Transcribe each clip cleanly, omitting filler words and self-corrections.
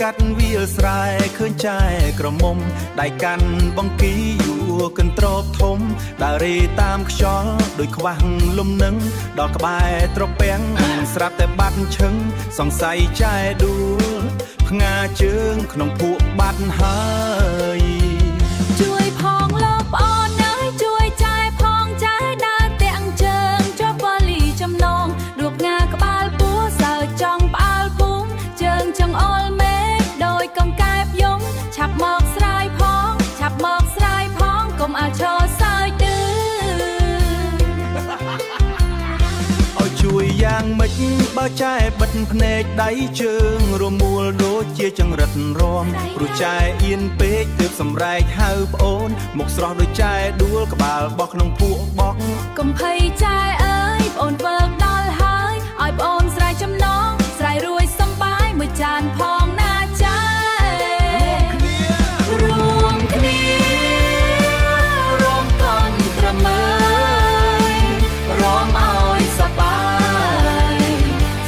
កាត់វាលស្រែឃើញចែក្រមុំដៃកាន់បង្គីយួរកន្ត្រកធំដើររេតាមខ្យល់ដោយខ្វះលំនឹងដល់ក្បែរត្រពាំងស្រាប់តែបាត់ឈឹងសង្ស័យចែដួលផ្ងាជើងក្នុងពួកបាត់ហើយជួយផងលោកប្អូនអើយជួយចែផងចែដើរទាំងជើងជាប់វ៉ាលីចំណងរូបងាក្បាលពោះសើចង់ផ្អើលពុំជើងចង្អុលមេឃដោយកង្កែបយំឆាប់មកស្រាយផងឆាប់មកស្រាយផងកុំឲ្យឈរសើចទឺឲ្យជួយយ៉ាងម៉េចបើចែបិទភ្នែកដៃជើងរមួលដូចជាចង្រិតរំព្រោះចែអៀនពេកទើបសម្រែកហៅប្អូនមកស្រស់ដូចចែដួលក្បាលបោះក្នុងពួកបោះកុំភ័យចែអើយប្អូនវើកដល់ហើយឲ្យប្អូនស្រែកចំណងស្រែករួយសំបាយមួយចានផងណាចែរួមគ្នារួមកនត្រមើរំឲ្យសប្បាយ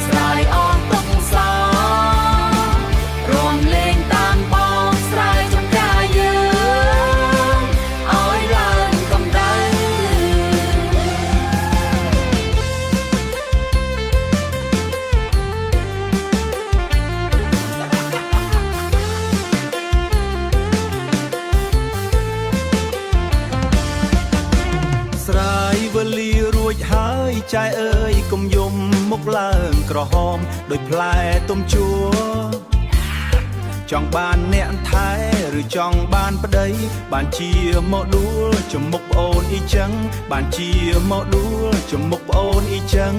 ស្រ័យអងទុកសោរួមលេងតាមបងស្រ័យចំការយើងឲ្យឡើងកម្ដៅស្រាយវេលារួចហើយចែអើយកុំយំមុខឡើងក្រហមដោយផ្លែទុំជួចង់បានអ្នកថែឬចង់បានប្តីបានជាមកដួលចំមុខប្អូនអ៊ីចឹងបានជាមកដួលចំមុខប្អូនអ៊ីចឹង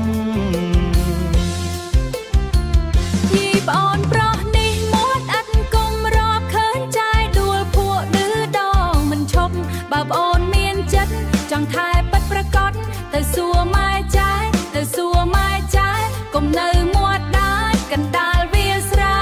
ពីប្អូនប្រុសនេះមាត់អត់គុំរាប់ឃើញចែដួលភក់ឌឺដងមិនឈប់បើប្អូនមានចិត្តចង់ថែពិតប្រកបទៅសួរម៉ែចែទៅសួរម៉ែចែកុំនៅមាត់ដាច់កណ្ដាលវាលស្រែ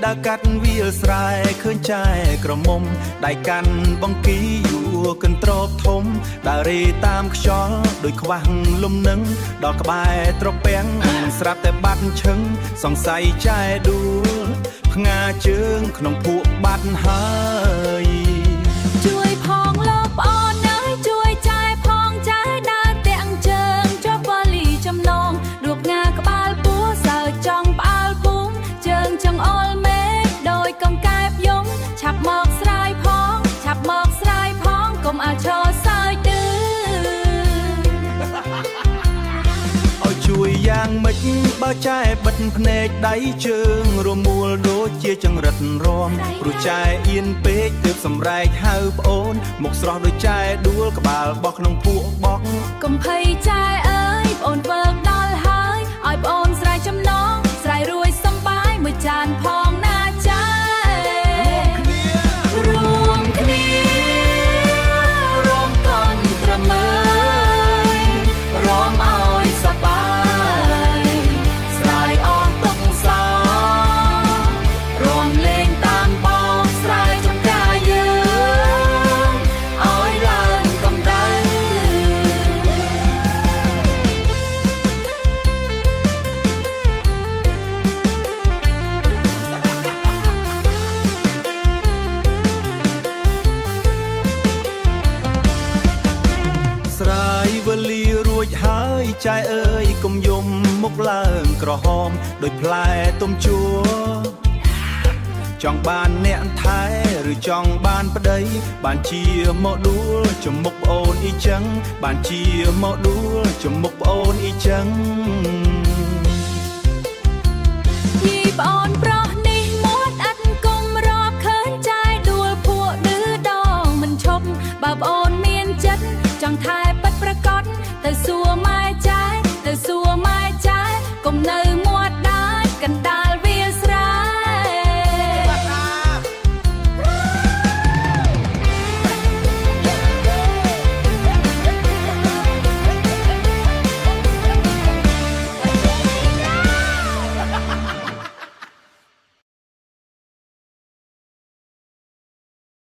ដើរកាត់វាលស្រែឃើញចែក្រមុំដៃកាន់បង្គីយួរកន្ត្រកធំដើររេតាមខ្យល់ដោយខ្វះលំនឹងដល់ក្បែរត្រពាំងស្រាប់តែបាត់ឈឹងសង្ស័យចែដួលផ្ងាជើងក្នុងពួកបាត់ហើយជួយផងលោកប្អូនអើយជួយចែផងចែដើរទាំងជើងជាប់វ៉ាលីចំណងរូបងាក្បាលពោះសើចង់ផ្អើលពុំជើងចង្អុលមេឃដោយកង្កែបយំឆាប់មកស្រាយផងឆាប់មកស្រាយផងកុំឲ្យឈរសើចទឺឲ្យជួយយ៉ាងម៉េចបើចែបិទភ្នែកដៃជើងរមួលដូចជាចង្រិតរំព្រោះចែអៀនពេកទើបសម្រែកហៅប្អូនមកស្រស់ដូចចែដួលក្បាលបោះក្នុងពួកបោះកុំភ័យចែអើយប្អូនវើកដល់ហើយឲ្យប្អូនស្រែកចំណងស្រែករួយសំបាយមួយចានផងណាចែរួមគ្នារួមកនត្រមើរំឲ្យសប្បាយស្រ័យអងទុកសោរួមលេងតាមបងស្រែចំការយើងឲ្យឡើងកម្ដៅស្រាយវេលារួចហើយចែអើយកុំយំមុខឡើងក្រហមដោយផ្លែទុំជួចង់បានអ្នកថែឬចង់បានប្តីបានជាមកដួលចំមុខប្អូនអ៊ីចឹងបានជាមកដួលចំមុខប្អូនអ៊ីចឹងពីប្អូនប្រុសនេះមាត់អត់គុំរាប់ឃើញចែដួលភក់ឌឺដងមិនឈប់បើប្អូនមានចិត្តចង់ថែពិតប្រកបទៅសួរម៉ែចែទៅសួរម៉ែចែកុំនៅមាត់ដាច់កណ្ដាល